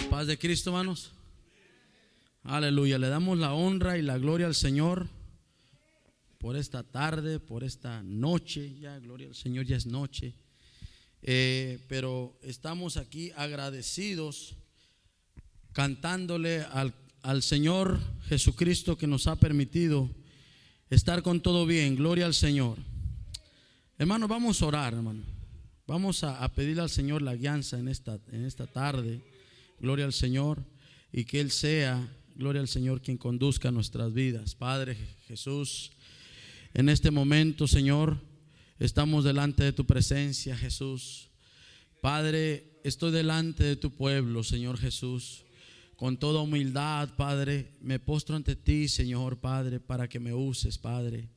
Paz de Cristo, hermanos. Aleluya. Le damos la honra y la gloria al Señor por esta tarde, por esta noche. Ya, gloria al Señor, ya es noche. Pero estamos aquí agradecidos, cantándole al Señor Jesucristo, que nos ha permitido estar con todo bien. Gloria al Señor. Hermanos, vamos a orar, hermano. Vamos a pedirle al Señor la guianza en esta tarde. Gloria al Señor. Y que Él sea, gloria al Señor, quien conduzca nuestras vidas. Padre Jesús, en este momento, Señor, estamos delante de tu presencia, Jesús. Padre, estoy delante de tu pueblo, Señor Jesús. Con toda humildad, Padre, me postro ante ti, Señor, Padre, para que me uses, Padre.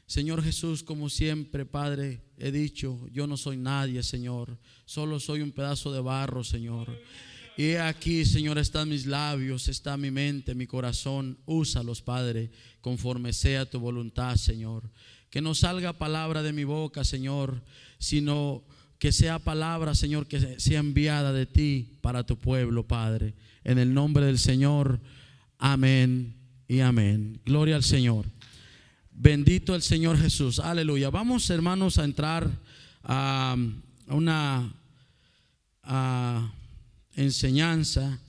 Señor Jesús, como siempre, Padre, he dicho, yo no soy nadie, Señor. Solo soy un pedazo de barro, Señor. Y aquí, Señor, están mis labios, está mi mente, mi corazón. Úsalos, Padre, conforme sea tu voluntad, Señor. Que no salga palabra de mi boca, Señor, sino que sea palabra, Señor, que sea enviada de ti para tu pueblo, Padre. En el nombre del Señor, amén y amén. Gloria al Señor. Bendito el Señor Jesús. Aleluya. Vamos, hermanos, a entrar a una enseñanza,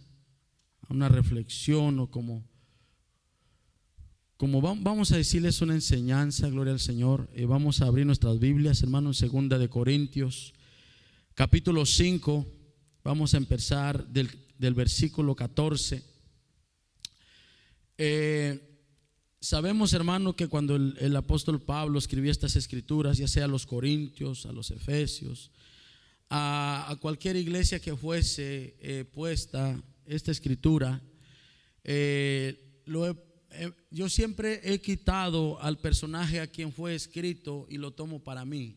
a una reflexión, o como vamos a decirles una enseñanza. Gloria al Señor. Vamos a abrir nuestras Biblias, hermanos, en 2 de Corintios capítulo 5. Vamos a empezar del versículo 14. Sabemos, hermano, que cuando el apóstol Pablo escribía estas escrituras, ya sea a los Corintios, a los Efesios, a cualquier iglesia que fuese puesta esta escritura, yo siempre he quitado al personaje a quien fue escrito y lo tomo para mí,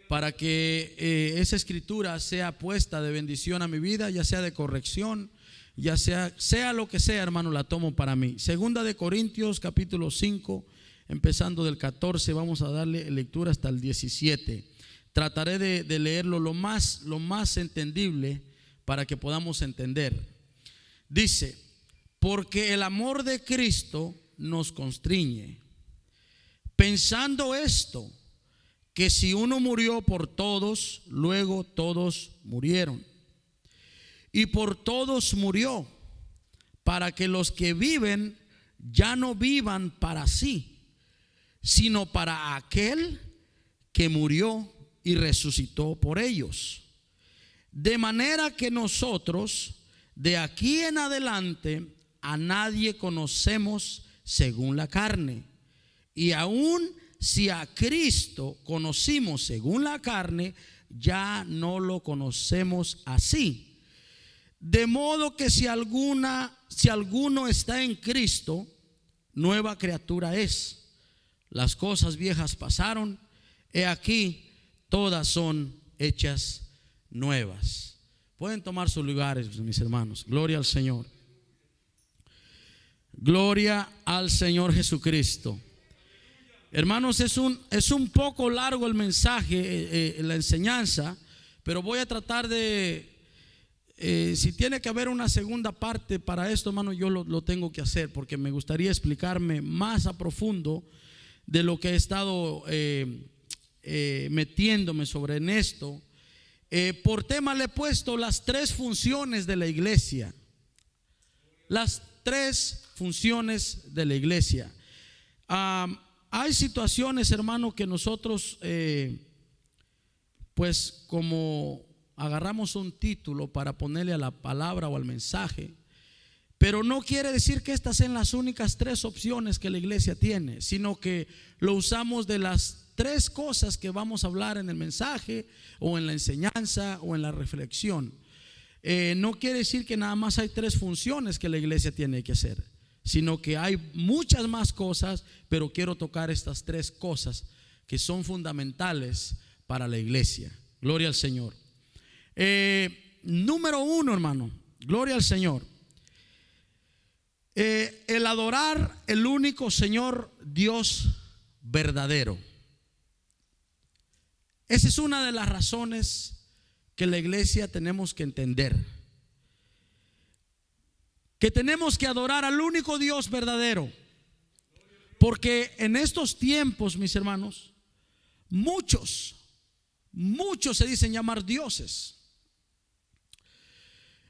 para que esa escritura sea puesta de bendición a mi vida, ya sea de corrección, ya sea lo que sea, hermano, la tomo para mí. 2 de Corintios capítulo 5, empezando del 14, vamos a darle lectura hasta el 17. Trataré de leerlo lo más entendible para que podamos entender. Dice: porque el amor de Cristo nos constriñe, pensando esto, que si uno murió por todos, luego todos murieron. Y por todos murió, para que los que viven ya no vivan para sí, sino para aquel que murió y resucitó por ellos. De manera que nosotros de aquí en adelante a nadie conocemos según la carne. Y aun si a Cristo conocimos según la carne, ya no lo conocemos así. De modo que si alguno está en Cristo, nueva criatura es. Las cosas viejas pasaron, he aquí, todas son hechas nuevas. Pueden tomar sus lugares, mis hermanos. Gloria al Señor. Gloria al Señor Jesucristo. Hermanos, es un poco largo el mensaje, la enseñanza, pero voy a tratar de... si tiene que haber una segunda parte para esto, hermano, yo lo tengo que hacer, porque me gustaría explicarme más a profundo de lo que he estado metiéndome sobre en esto. Por tema le he puesto las 3 funciones de la iglesia. Las 3 funciones de la iglesia. Hay situaciones, hermano, que nosotros pues como agarramos un título para ponerle a la palabra o al mensaje, pero no quiere decir que estas sean las únicas 3 opciones que la iglesia tiene, sino que lo usamos de las 3 cosas que vamos a hablar en el mensaje o en la enseñanza o en la reflexión. No quiere decir que nada más hay 3 funciones que la iglesia tiene que hacer, sino que hay muchas más cosas, pero quiero tocar estas 3 cosas que son fundamentales para la iglesia. Gloria al Señor. Número 1, hermano, gloria al Señor. El adorar el único Señor Dios verdadero. Esa es una de las razones que la iglesia tenemos que entender, que tenemos que adorar al único Dios verdadero. Porque en estos tiempos, mis hermanos, muchos se dicen llamar dioses.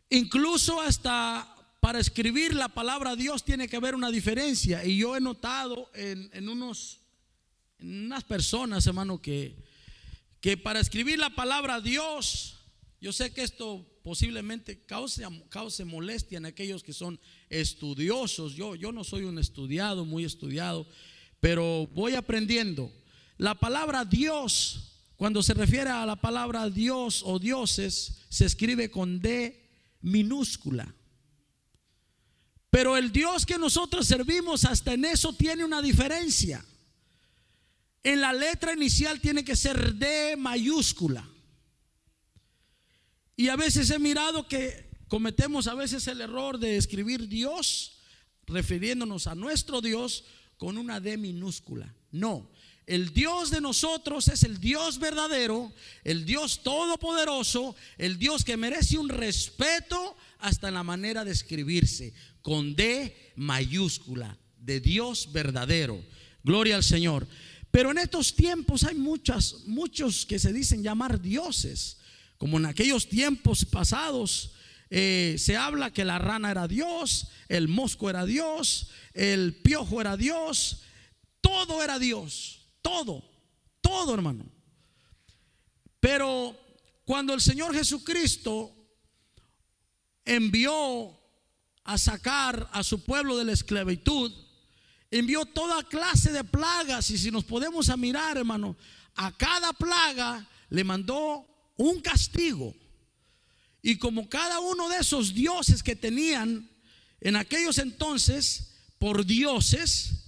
Incluso hasta para escribir la palabra Dios tiene que haber una diferencia. Y yo he notado en unas personas, hermano, que para escribir la palabra Dios, yo sé que esto posiblemente cause molestia en aquellos que son estudiosos. Yo no soy un estudiado, muy estudiado, pero voy aprendiendo. La palabra Dios, cuando se refiere a la palabra Dios o dioses, se escribe con D minúscula. Pero el Dios que nosotros servimos, hasta en eso tiene una diferencia. En la letra inicial tiene que ser D mayúscula. Y a veces he mirado que cometemos a veces el error de escribir Dios, refiriéndonos a nuestro Dios, con una D minúscula. No, el Dios de nosotros es el Dios verdadero, el Dios todopoderoso, el Dios que merece un respeto hasta en la manera de escribirse, con D mayúscula, de Dios verdadero. Gloria al Señor. Pero en estos tiempos hay muchos que se dicen llamar dioses. Como en aquellos tiempos pasados, se habla que la rana era Dios, el mosco era Dios, el piojo era Dios, todo era Dios, todo, hermano. Pero cuando el Señor Jesucristo envió a sacar a su pueblo de la esclavitud, envió toda clase de plagas. Y si nos podemos mirar, hermano, a cada plaga le mandó un castigo. Y como cada uno de esos dioses que tenían en aquellos entonces por dioses,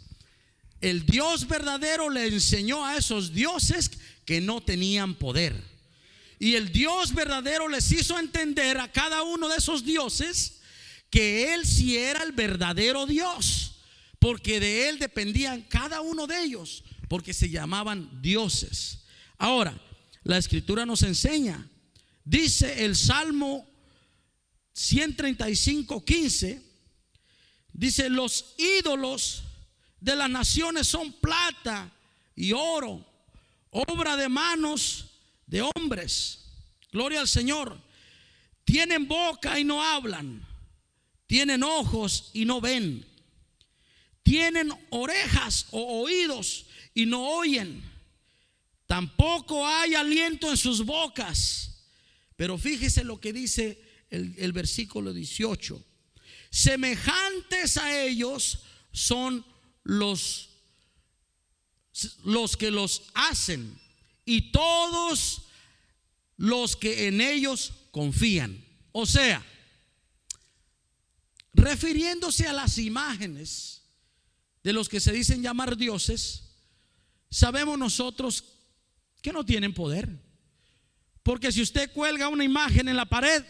el Dios verdadero le enseñó a esos dioses que no tenían poder. Y el Dios verdadero les hizo entender a cada uno de esos dioses que Él sí era el verdadero Dios, porque de Él dependían cada uno de ellos, porque se llamaban dioses. Ahora, la Escritura nos enseña, dice el Salmo 135:15, dice: los ídolos de las naciones son plata y oro, obra de manos de hombres. Gloria al Señor. Tienen boca y no hablan, tienen ojos y no ven, tienen orejas o oídos y no oyen, tampoco hay aliento en sus bocas. Pero fíjese lo que dice el versículo 18: semejantes a ellos son los que los hacen y todos los que en ellos confían. O sea, refiriéndose a las imágenes de los que se dicen llamar dioses, sabemos nosotros que no tienen poder. Porque si usted cuelga una imagen en la pared,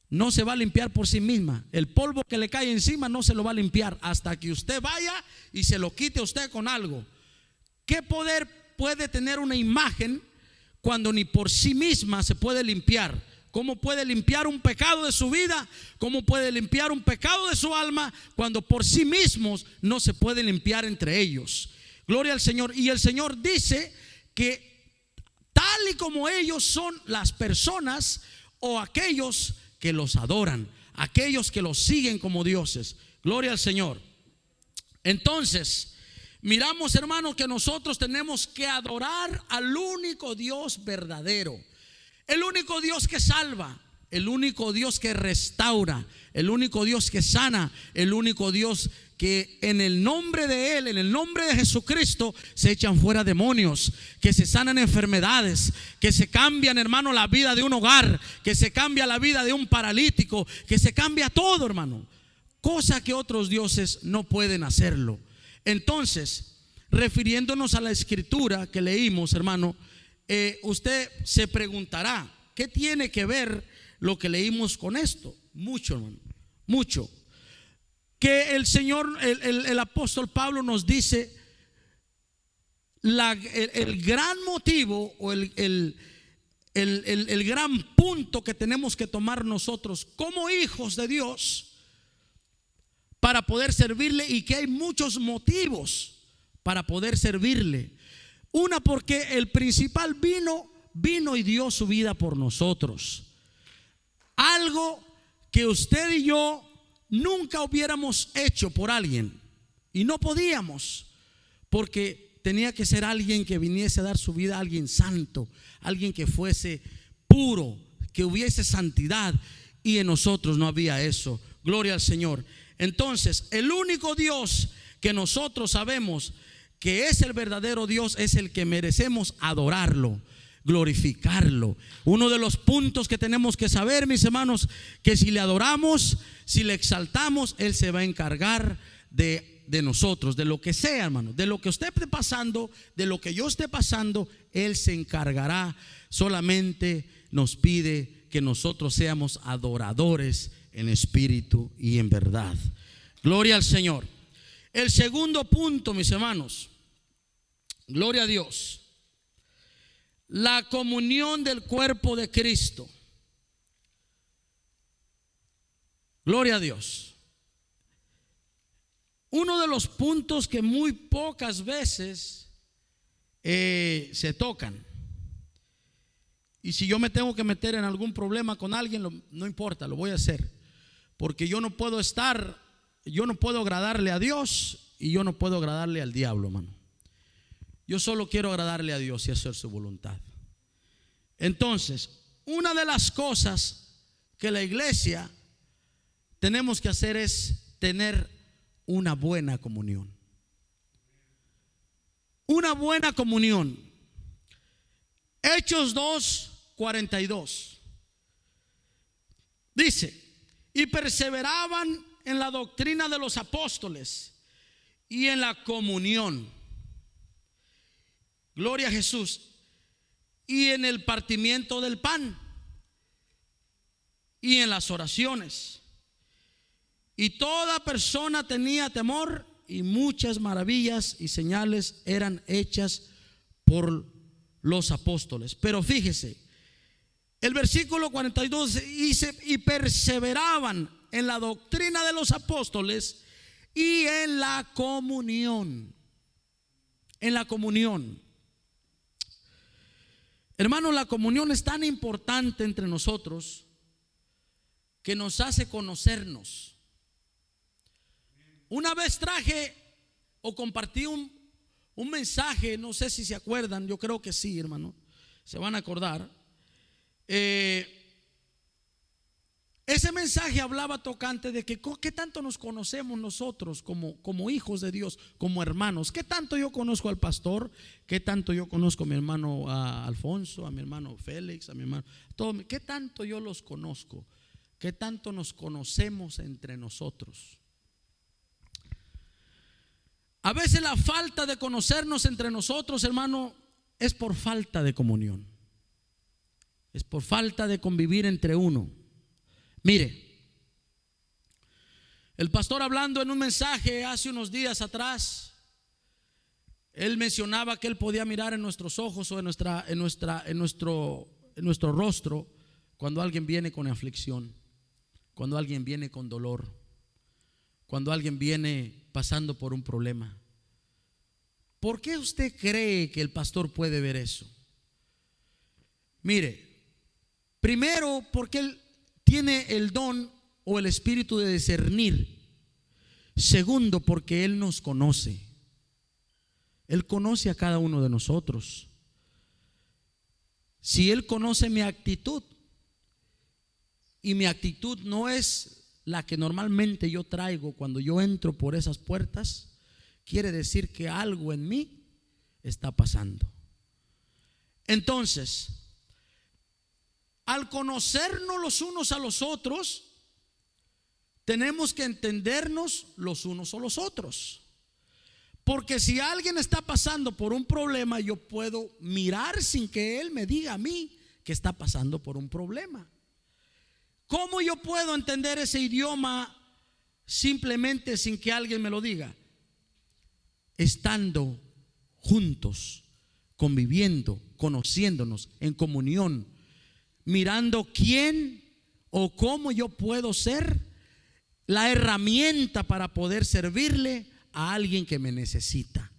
no se va a limpiar por sí misma. El polvo que le cae encima no se lo va a limpiar hasta que usted vaya y se lo quite usted con algo. ¿Qué poder puede tener una imagen cuando ni por sí misma se puede limpiar? ¿Cómo puede limpiar un pecado de su vida? ¿Cómo puede limpiar un pecado de su alma cuando por sí mismos no se puede limpiar entre ellos? Gloria al Señor. Y el Señor dice que tal y como ellos son las personas o aquellos que los adoran, aquellos que los siguen como dioses. Gloria al Señor. Entonces, miramos, hermanos, que nosotros tenemos que adorar al único Dios verdadero, el único Dios que salva, el único Dios que restaura, el único Dios que sana, el único Dios que en el nombre de Él, en el nombre de Jesucristo, se echan fuera demonios, que se sanan enfermedades, que se cambian, hermano, la vida de un hogar, que se cambia la vida de un paralítico, que se cambia todo, hermano, cosa que otros dioses no pueden hacerlo. Entonces, refiriéndonos a la escritura que leímos, hermano, usted se preguntará, ¿qué tiene que ver lo que leímos con esto? Mucho, hermano, mucho. Que el Señor, el apóstol Pablo nos dice: el gran motivo o el gran punto que tenemos que tomar nosotros como hijos de Dios para poder servirle, y que hay muchos motivos para poder servirle. Una, porque el principal vino y dio su vida por nosotros. Algo que usted y yo nunca hubiéramos hecho por alguien, y no podíamos, porque tenía que ser alguien que viniese a dar su vida, alguien santo, alguien que fuese puro, que hubiese santidad, y en nosotros no había eso. Gloria al Señor. Entonces, el único Dios que nosotros sabemos que es el verdadero Dios es el que merecemos adorarlo, glorificarlo. Uno de los puntos que tenemos que saber, mis hermanos, que si le adoramos, si le exaltamos, Él se va a encargar de nosotros, de lo que sea, hermano, de lo que usted esté pasando, de lo que yo esté pasando, Él se encargará. Solamente nos pide que nosotros seamos adoradores en espíritu y en verdad. Gloria al Señor. El segundo punto, mis hermanos, gloria a Dios, la comunión del cuerpo de Cristo. Gloria a Dios. Uno de los puntos que muy pocas veces se tocan. Y si yo me tengo que meter en algún problema con alguien, no importa, lo voy a hacer. Porque yo no puedo agradarle a Dios y yo no puedo agradarle al diablo, hermano. Yo solo quiero agradarle a Dios y hacer su voluntad. Entonces, una de las cosas que la iglesia tenemos que hacer es tener una buena comunión. Una buena comunión. Hechos 2:42 dice: y perseveraban en la doctrina de los apóstoles y en la comunión. Gloria a Jesús. Y en el partimiento del pan y en las oraciones. Y toda persona tenía temor, y muchas maravillas y señales eran hechas por los apóstoles. Pero fíjese, el versículo 42 dice: y perseveraban en la doctrina de los apóstoles y en la comunión. En la comunión. Hermano, la comunión es tan importante entre nosotros que nos hace conocernos. Una vez traje o compartí un mensaje, no sé si se acuerdan, yo creo que sí, hermano, se van a acordar. Ese mensaje hablaba tocante de que qué tanto nos conocemos nosotros como hijos de Dios, como hermanos. Qué tanto yo conozco al pastor, qué tanto yo conozco a mi hermano Alfonso, a mi hermano Félix, a mi hermano, todo, qué tanto yo los conozco, qué tanto nos conocemos entre nosotros. A veces la falta de conocernos entre nosotros, hermano, es por falta de comunión. Es por falta de convivir entre uno. Mire, el pastor, hablando en un mensaje hace unos días atrás, él mencionaba que él podía mirar en nuestros ojos o en nuestro rostro cuando alguien viene con aflicción, cuando alguien viene con dolor, cuando alguien viene pasando por un problema. ¿Por qué usted cree que el pastor puede ver eso? Mire, primero, porque él tiene el don o el espíritu de discernir. Segundo, porque Él nos conoce. Él conoce a cada uno de nosotros. Si Él conoce mi actitud, y mi actitud no es la que normalmente yo traigo cuando yo entro por esas puertas, quiere decir que algo en mí está pasando. Entonces, al conocernos los unos a los otros, tenemos que entendernos los unos a los otros. Porque si alguien está pasando por un problema, yo puedo mirar sin que él me diga a mí que está pasando por un problema. ¿Cómo yo puedo entender ese idioma simplemente sin que alguien me lo diga? Estando juntos, conviviendo, conociéndonos, en comunión, mirando quién o cómo yo puedo ser la herramienta para poder servirle a alguien que me necesita.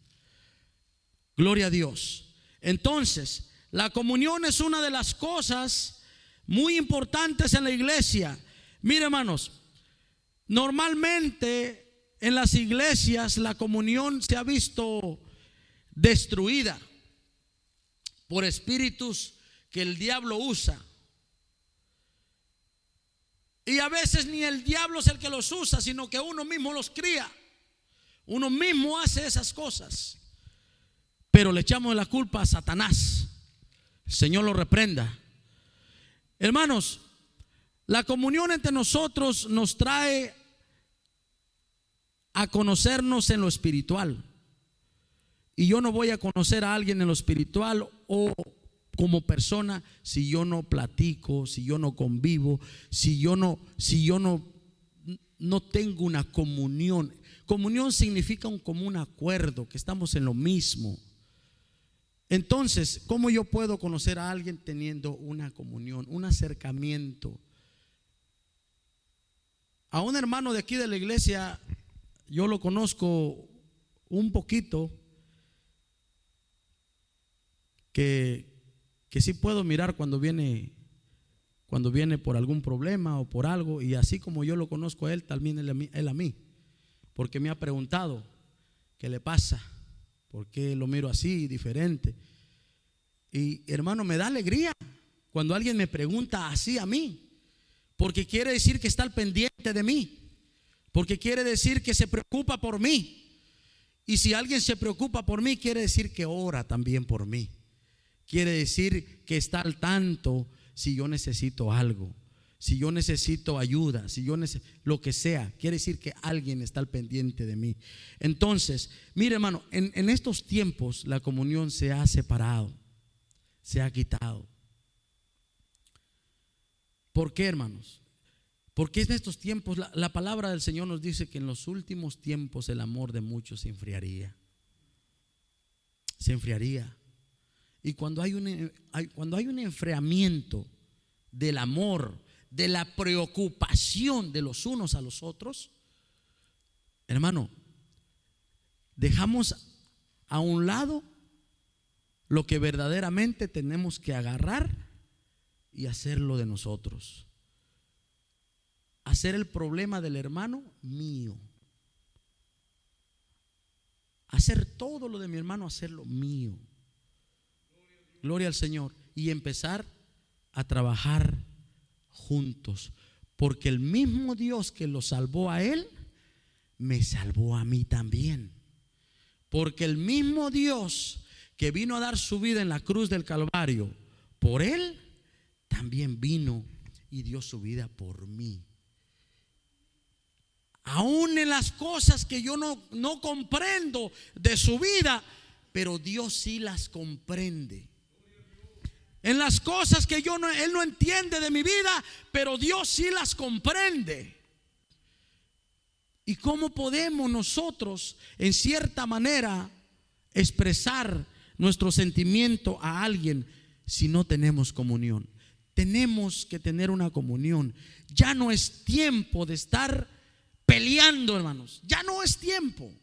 Gloria a Dios. Entonces, la comunión es una de las cosas muy importantes en la iglesia. Mire, hermanos, normalmente en las iglesias la comunión se ha visto destruida por espíritus que el diablo usa. Y a veces ni el diablo es el que los usa, sino que uno mismo los cría. Uno mismo hace esas cosas. Pero le echamos la culpa a Satanás. El Señor lo reprenda. Hermanos, la comunión entre nosotros nos trae a conocernos en lo espiritual. Y yo no voy a conocer a alguien en lo espiritual o como persona si yo no platico, si yo no convivo, si yo no tengo una comunión. Comunión significa un común acuerdo, que estamos en lo mismo. Entonces, ¿cómo yo puedo conocer a alguien teniendo una comunión, un acercamiento? A un hermano de aquí de la iglesia, yo lo conozco un poquito, que sí puedo mirar cuando viene por algún problema o por algo, y así como yo lo conozco a él, también él a mí, porque me ha preguntado qué le pasa, por qué lo miro así, diferente. Y hermano, me da alegría cuando alguien me pregunta así a mí, porque quiere decir que está al pendiente de mí, porque quiere decir que se preocupa por mí. Y si alguien se preocupa por mí, quiere decir que ora también por mí. Quiere decir que está al tanto si yo necesito algo, si yo necesito ayuda, si yo necesito lo que sea. Quiere decir que alguien está al pendiente de mí. Entonces, mire, hermano, en estos tiempos la comunión se ha separado, se ha quitado. ¿Por qué, hermanos? Porque en estos tiempos la palabra del Señor nos dice que en los últimos tiempos el amor de muchos se enfriaría. Se enfriaría. Y cuando hay un enfriamiento del amor, de la preocupación de los unos a los otros, hermano, dejamos a un lado lo que verdaderamente tenemos que agarrar y hacerlo de nosotros. Hacer el problema del hermano mío. Hacer todo lo de mi hermano, hacerlo mío. Gloria al Señor. Y empezar a trabajar juntos, porque el mismo Dios que lo salvó a él me salvó a mí también. Porque el mismo Dios que vino a dar su vida en la cruz del Calvario por él, también vino y dio su vida por mí. Aún en las cosas que yo no comprendo de su vida, pero Dios sí las comprende. En las cosas que Él no entiende de mi vida, pero Dios sí las comprende. ¿Y cómo podemos nosotros, en cierta manera, expresar nuestro sentimiento a alguien si no tenemos comunión? Tenemos que tener una comunión. Ya no es tiempo de estar peleando, hermanos. Ya no es tiempo.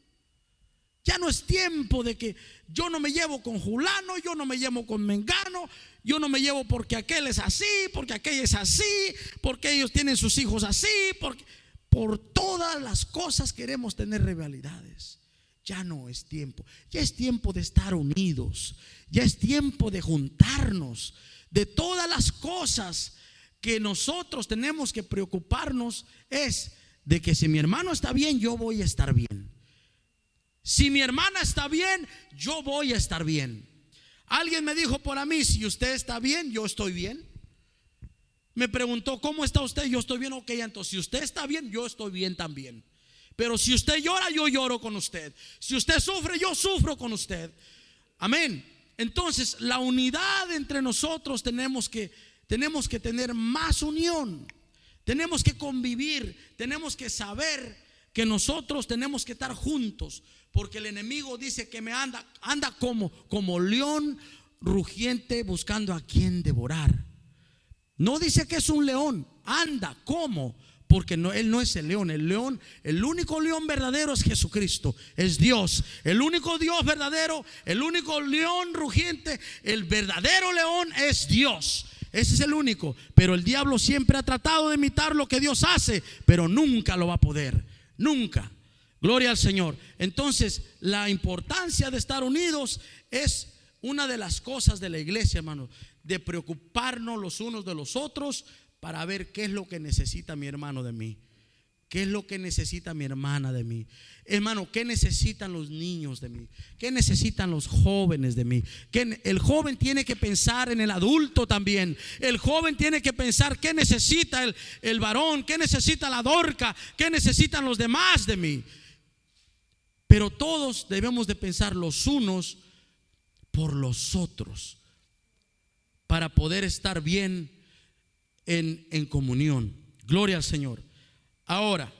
Ya no es tiempo de que yo no me llevo con Julano, yo no me llevo con Mengano, yo no me llevo porque aquel es así, porque aquella es así, porque ellos tienen sus hijos así, porque por todas las cosas queremos tener rivalidades. Ya no es tiempo. Ya es tiempo de estar unidos. Ya es tiempo de juntarnos. De todas las cosas que nosotros tenemos que preocuparnos es de que si mi hermano está bien, yo voy a estar bien. Si mi hermana está bien, yo voy a estar bien. Alguien me dijo por a mí, si usted está bien, yo estoy bien. Me preguntó, ¿cómo está usted? Yo estoy bien. Ok, entonces si usted está bien, yo estoy bien también. Pero si usted llora, yo lloro con usted. Si usted sufre, yo sufro con usted. Amén. Entonces la unidad entre nosotros tenemos que tener más unión. Tenemos que convivir, tenemos que saber que nosotros tenemos que estar juntos, porque el enemigo dice que anda como león rugiente buscando a quien devorar. No dice que es un león, anda como, porque él no es el león. El único león verdadero es Jesucristo, es Dios. El único Dios verdadero, el único león rugiente, el verdadero león es Dios. Ese es el único. Pero el diablo siempre ha tratado de imitar lo que Dios hace, pero nunca lo va a poder, nunca. Gloria al Señor. Entonces, la importancia de estar unidos es una de las cosas de la iglesia, hermano, de preocuparnos los unos de los otros para ver qué es lo que necesita mi hermano de mí, qué es lo que necesita mi hermana de mí. Hermano, ¿qué necesitan los niños de mí? ¿Qué necesitan los jóvenes de mí? El joven tiene que pensar en el adulto también. El joven tiene que pensar qué necesita el varón, qué necesita la dorca, qué necesitan los demás de mí. Pero todos debemos de pensar los unos por los otros para poder estar bien en comunión. Gloria al Señor. Ahora,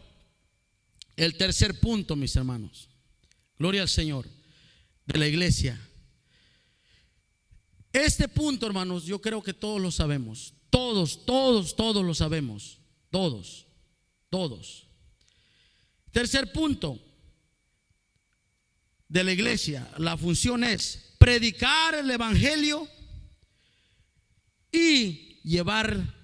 el tercer punto, mis hermanos, gloria al Señor, de la iglesia. Este punto, hermanos, yo creo que todos lo sabemos. Todos lo sabemos. Todos. Tercer punto de la iglesia, la función es predicar el evangelio y llevar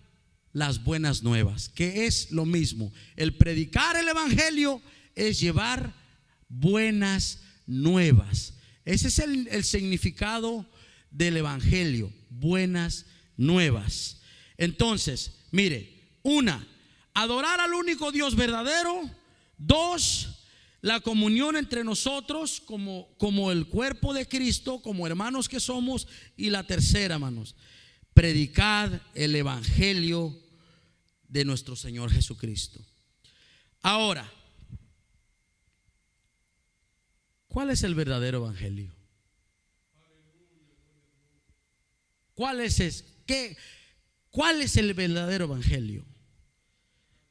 las buenas nuevas, que es lo mismo. El predicar el evangelio es llevar buenas nuevas. Ese es el significado del evangelio, buenas nuevas. Entonces, mire, 1, adorar al único Dios verdadero. 2, la comunión entre nosotros como el cuerpo de Cristo, como hermanos que somos. Y la tercera, hermanos, predicad el evangelio de nuestro Señor Jesucristo. Ahora, ¿cuál es el verdadero evangelio? ¿Cuál es el verdadero evangelio?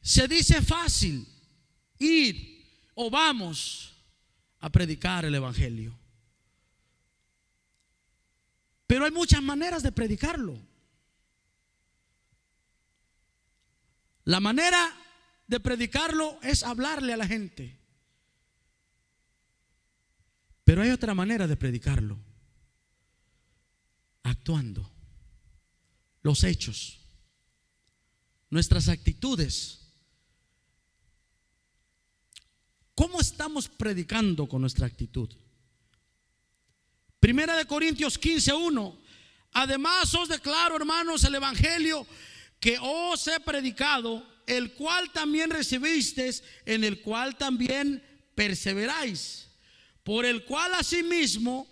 Se dice fácil ir o vamos a predicar el evangelio, pero hay muchas maneras de predicarlo. La manera de predicarlo es hablarle a la gente, pero hay otra manera de predicarlo, actuando, los hechos, nuestras actitudes. ¿Cómo estamos predicando con nuestra actitud? 1 Corintios 15:1. Además os declaro, hermanos, el evangelio que os he predicado, el cual también recibisteis, en el cual también perseveráis, por el cual asimismo,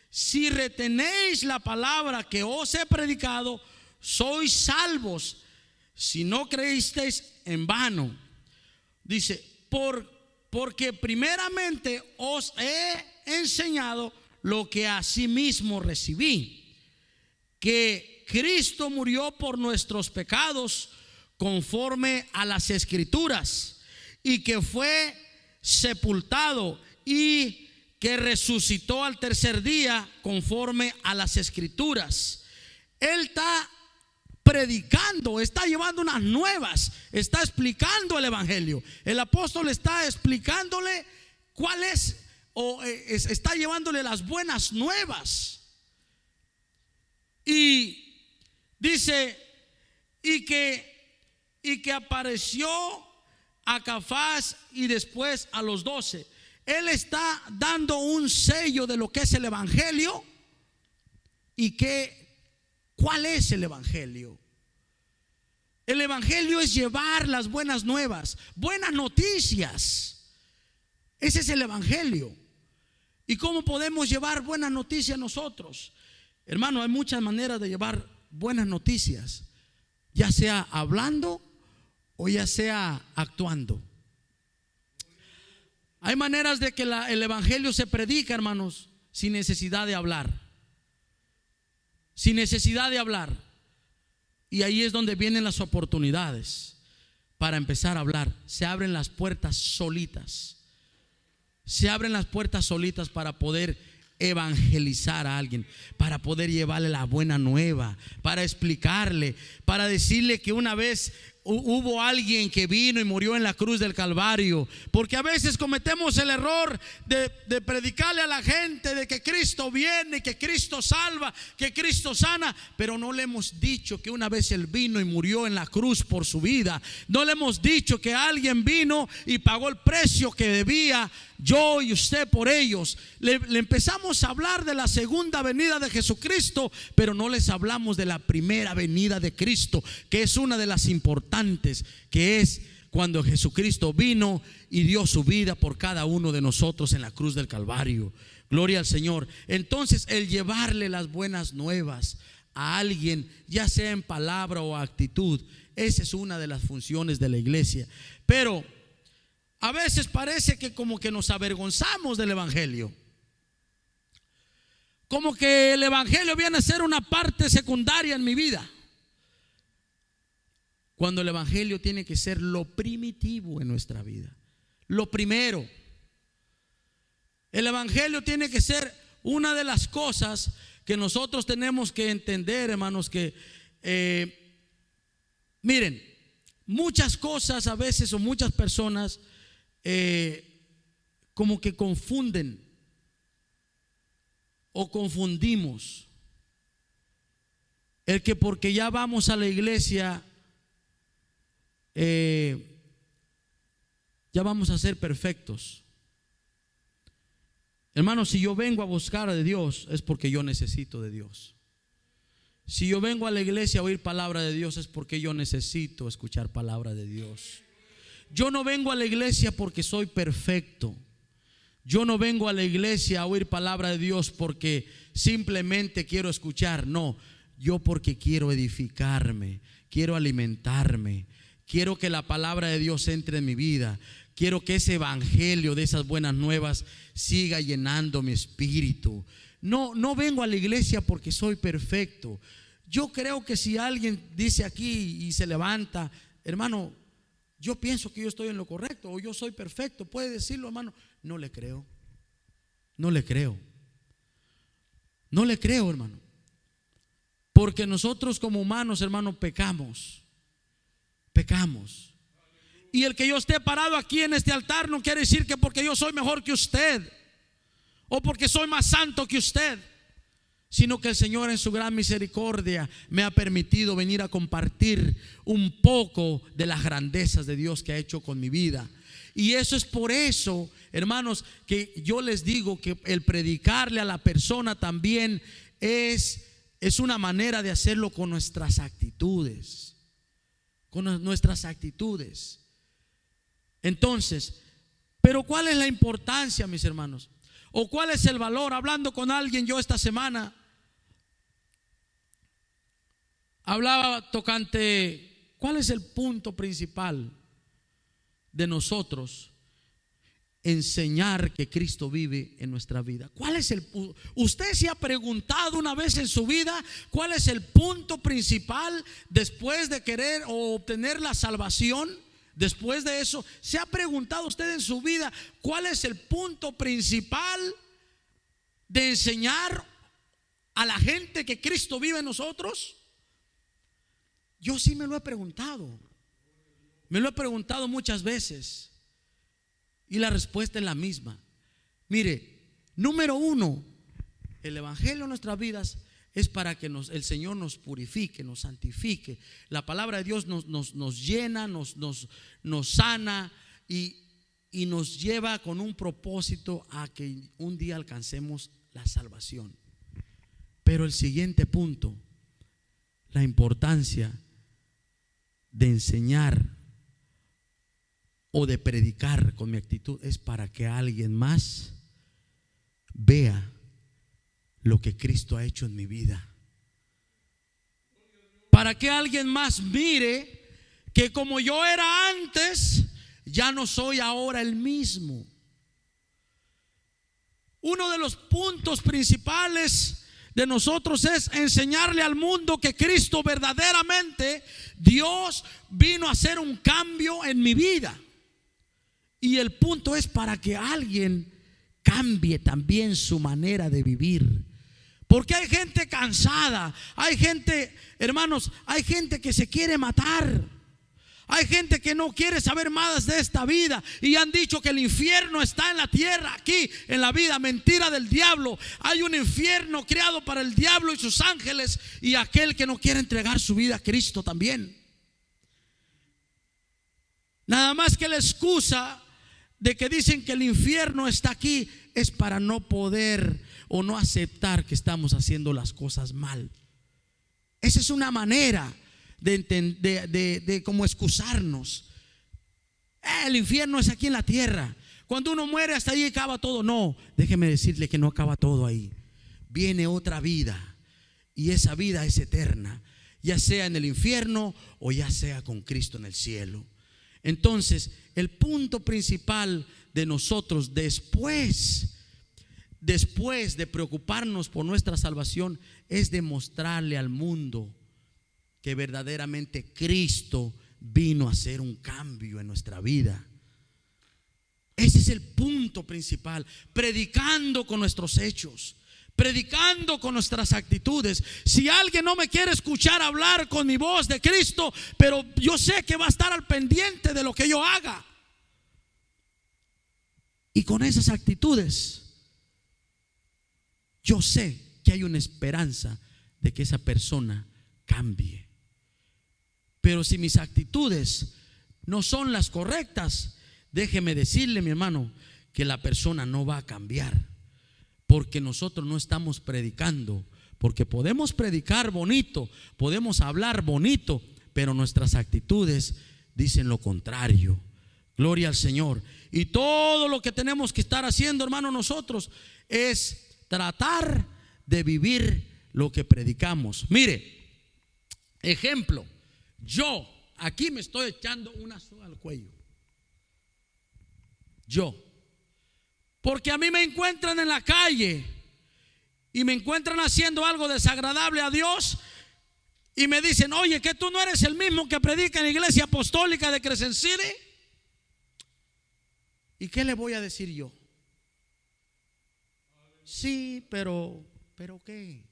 si retenéis la palabra que os he predicado, sois salvos, si no creísteis en vano. Dice, porque primeramente os he enseñado lo que asimismo recibí, que Cristo murió por nuestros pecados conforme a las Escrituras, y que fue sepultado y que resucitó al tercer día conforme a las Escrituras. Él está predicando, está llevando unas nuevas, está explicando el evangelio. El apóstol está explicándole cuál es, está llevándole las buenas nuevas. Y dice, y que apareció a Cefas y después a los 12. Él está dando un sello de lo que es el evangelio y ¿cuál es el evangelio? El evangelio es llevar las buenas nuevas, buenas noticias. Ese es el evangelio. ¿Y cómo podemos llevar buenas noticias nosotros? Hermano, hay muchas maneras de llevar buenas noticias, ya sea hablando o ya sea actuando. Hay maneras de que el evangelio se predica, hermanos, sin necesidad de hablar. Sin necesidad de hablar. Y ahí es donde vienen las oportunidades. para empezar a hablar. Se abren las puertas solitas. Se abren las puertas solitas para poder evangelizar a alguien, para poder llevarle la buena nueva, para explicarle, para decirle que una vez hubo alguien que vino y murió en la cruz del Calvario. Porque a veces cometemos el error de predicarle a la gente de que Cristo viene, que Cristo salva, que Cristo sana, pero no le hemos dicho que una vez Él vino y murió en la cruz por su vida. No le hemos dicho que alguien vino y pagó el precio que debía yo y usted por ellos. Le empezamos a hablar de la segunda venida de Jesucristo, pero no les hablamos de la primera venida de Cristo, que es una de las importantes, que es cuando Jesucristo vino y dio su vida por cada uno de nosotros en la cruz del Calvario. Gloria al Señor. Entonces, el llevarle las buenas nuevas a alguien, ya sea en palabra o actitud, esa es una de las funciones de la iglesia. Pero a veces parece que como que nos avergonzamos del evangelio, como que el evangelio viene a ser una parte secundaria en mi vida, cuando el evangelio tiene que ser lo primitivo en nuestra vida, lo primero. El evangelio tiene que ser una de las cosas que nosotros tenemos que entender, hermanos, que miren, muchas cosas a veces, o muchas personas como que confunden o confundimos el que porque ya vamos a la iglesia ya vamos a ser perfectos. Hermanos, si yo vengo a buscar de Dios es porque yo necesito de Dios. Si yo vengo a la iglesia a oír palabra de Dios es porque yo necesito escuchar palabra de Dios. Yo no vengo a la iglesia porque soy perfecto. Yo no vengo a la iglesia a oír palabra de Dios porque simplemente quiero escuchar. No, yo porque quiero edificarme, quiero alimentarme, quiero que la palabra de Dios entre en mi vida. Quiero que ese evangelio de esas buenas nuevas siga llenando mi espíritu. No vengo a la iglesia porque soy perfecto. Yo creo que si alguien dice aquí y se levanta, hermano, yo pienso que yo estoy en lo correcto o yo soy perfecto, puede decirlo, hermano. No le creo. No le creo. No le creo, hermano. Porque nosotros como humanos, hermano, pecamos. Pecamos. Y el que yo esté parado aquí en este altar no quiere decir que porque yo soy mejor que usted o porque soy más santo que usted, sino que el Señor en su gran misericordia me ha permitido venir a compartir un poco de las grandezas de Dios que ha hecho con mi vida. Y eso es por eso, hermanos, que yo les digo que el predicarle a la persona también es una manera de hacerlo con nuestras actitudes. Con nuestras actitudes. Entonces, pero ¿cuál es la importancia, mis hermanos? ¿O cuál es el valor? Hablando con alguien yo esta semana, hablaba tocante, ¿cuál es el punto principal de nosotros enseñar que Cristo vive en nuestra vida? ¿Cuál es el punto? ¿Usted se ha preguntado una vez en su vida cuál es el punto principal después de querer o obtener la salvación? Después de eso, ¿se ha preguntado usted en su vida cuál es el punto principal de enseñar a la gente que Cristo vive en nosotros? Yo sí me lo he preguntado. Me lo he preguntado muchas veces y la respuesta es la misma. Mire, número uno, el evangelio en nuestras vidas es para que el Señor nos purifique, nos santifique. La palabra de Dios nos llena, nos sana y nos lleva con un propósito a que un día alcancemos la salvación. Pero el siguiente punto, la importancia de enseñar o de predicar con mi actitud, es para que alguien más vea lo que Cristo ha hecho en mi vida. Para que alguien más mire que como yo era antes, ya no soy ahora el mismo. Uno de los puntos principales de nosotros es enseñarle al mundo que Cristo verdaderamente, Dios vino a hacer un cambio en mi vida. Y el punto es para que alguien cambie también su manera de vivir. Porque hay gente cansada, hay gente, hermanos, hay gente que se quiere matar. Hay gente que no quiere saber más de esta vida y han dicho que el infierno está en la tierra, aquí en la vida. Mentira del diablo. Hay un infierno creado para el diablo y sus ángeles y aquel que no quiere entregar su vida a Cristo también. Nada más que la excusa de que dicen que el infierno está aquí es para no poder o no aceptar que estamos haciendo las cosas mal. Esa es una manera de como excusarnos. El infierno es aquí en la tierra. Cuando uno muere hasta ahí acaba todo. No, déjeme decirle que no acaba todo ahí. Viene otra vida y esa vida es eterna, ya sea en el infierno o ya sea con Cristo en el cielo. Entonces, el punto principal de nosotros después de preocuparnos por nuestra salvación es demostrarle al mundo que verdaderamente Cristo vino a hacer un cambio en nuestra vida. Ese es el punto principal. Predicando con nuestros hechos, predicando con nuestras actitudes. Si alguien no me quiere escuchar hablar con mi voz de Cristo, pero yo sé que va a estar al pendiente de lo que yo haga, y con esas actitudes yo sé que hay una esperanza de que esa persona cambie. Pero si mis actitudes no son las correctas, déjeme decirle, mi hermano, que la persona no va a cambiar. Porque nosotros no estamos predicando. Porque podemos predicar bonito, podemos hablar bonito, pero nuestras actitudes dicen lo contrario. Gloria al Señor. Y todo lo que tenemos que estar haciendo, hermano, nosotros es tratar de vivir lo que predicamos. Mire, ejemplo. Yo aquí me estoy echando una soga al cuello. Yo. Porque a mí me encuentran en la calle y me encuentran haciendo algo desagradable a Dios y me dicen: oye, que tú no eres el mismo que predica en la iglesia apostólica de Crescent City. ¿Y qué le voy a decir yo? Sí, pero ¿qué?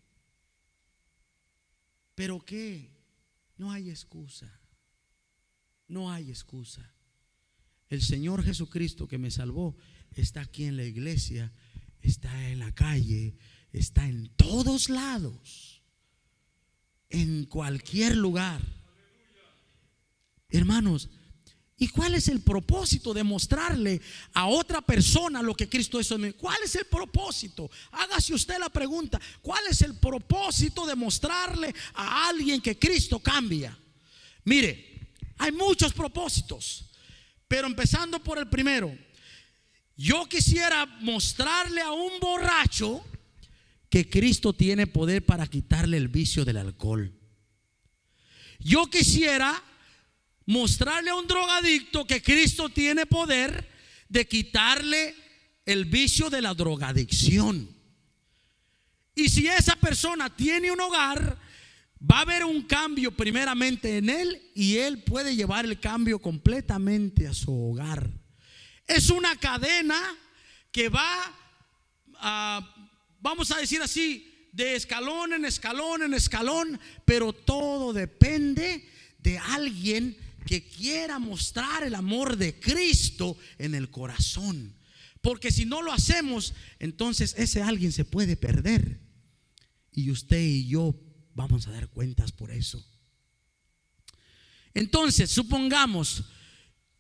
¿Pero qué? No hay excusa. No hay excusa. El Señor Jesucristo que me salvó está aquí en la iglesia, está en la calle, está en todos lados, en cualquier lugar. Hermanos, ¿y cuál es el propósito de mostrarle a otra persona lo que Cristo hizo en mí? ¿Cuál es el propósito? Hágase usted la pregunta. ¿Cuál es el propósito de mostrarle a alguien que Cristo cambia? Mire, hay muchos propósitos, pero empezando por el primero. Yo quisiera mostrarle a un borracho que Cristo tiene poder para quitarle el vicio del alcohol. Yo quisiera mostrarle a un drogadicto que Cristo tiene poder de quitarle el vicio de la drogadicción. Y si esa persona tiene un hogar, va a haber un cambio primeramente en él y él puede llevar el cambio completamente a su hogar. Es una cadena que va vamos a decir así, de escalón en escalón en escalón, pero todo depende de alguien que quiera mostrar el amor de Cristo en el corazón. Porque si no lo hacemos, entonces ese alguien se puede perder. Y usted y yo vamos a dar cuentas por eso. Entonces, supongamos,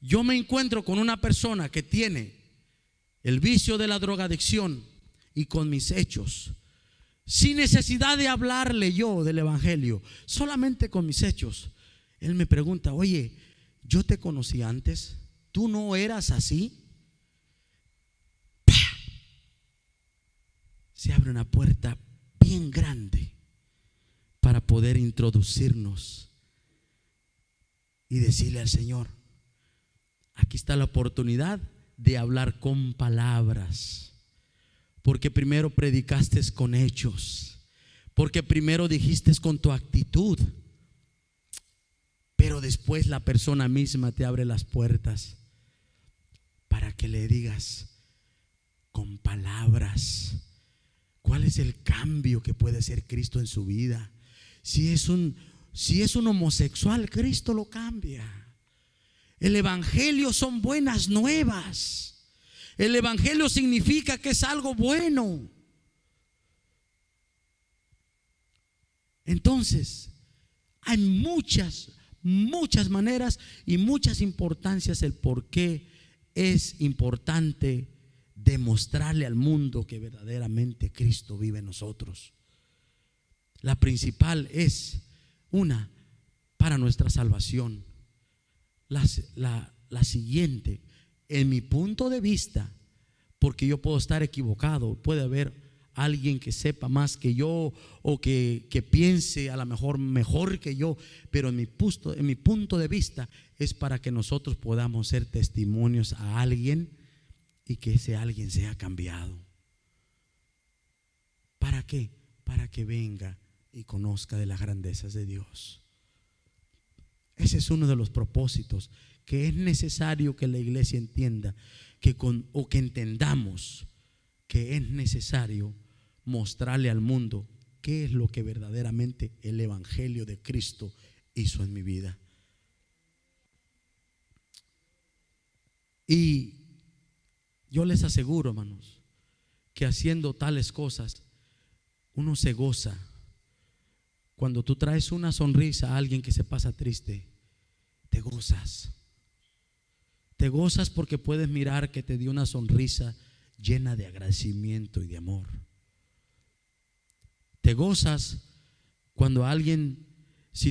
yo me encuentro con una persona que tiene el vicio de la drogadicción y con mis hechos, sin necesidad de hablarle yo del evangelio, solamente con mis hechos. Él me pregunta: oye, yo te conocí antes, ¿tú no eras así? ¡Pah! Se abre una puerta bien grande para poder introducirnos y decirle al Señor: aquí está la oportunidad de hablar con palabras, porque primero predicaste con hechos, Porque primero dijiste con tu actitud, pero después la persona misma te abre las puertas para que le digas con palabras cuál es el cambio que puede hacer Cristo en su vida. Si es un homosexual, Cristo lo cambia. El evangelio son buenas nuevas. El evangelio significa que es algo bueno. Entonces, hay muchas maneras y muchas importancias el por qué es importante demostrarle al mundo que verdaderamente Cristo vive en nosotros. La principal es una, para nuestra salvación. La siguiente, en mi punto de vista, porque yo puedo estar equivocado, puede haber alguien que sepa más que yo o que piense a lo mejor que yo, pero en mi punto de vista es para que nosotros podamos ser testimonios a alguien y que ese alguien sea cambiado. ¿Para qué? Para que venga y conozca de las grandezas de Dios. Ese es uno de los propósitos que es necesario que la iglesia entienda, o que entendamos que es necesario mostrarle al mundo qué es lo que verdaderamente el evangelio de Cristo hizo en mi vida. Y yo les aseguro, hermanos, que haciendo tales cosas uno se goza. Cuando tú traes una sonrisa a alguien que se pasa triste, te gozas. Te gozas porque puedes mirar que te dio una sonrisa llena de agradecimiento y de amor. Te gozas cuando alguien, si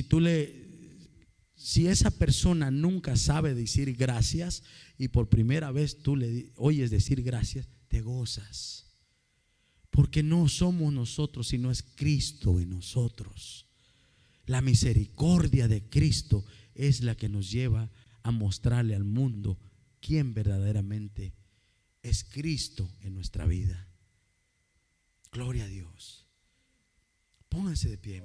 esa persona nunca sabe decir gracias y por primera vez tú le oyes decir gracias, te gozas. Porque no somos nosotros, sino es Cristo en nosotros. La misericordia de Cristo es la que nos lleva a mostrarle al mundo quién verdaderamente es Cristo en nuestra vida. Gloria a Dios. Pónganse de pie.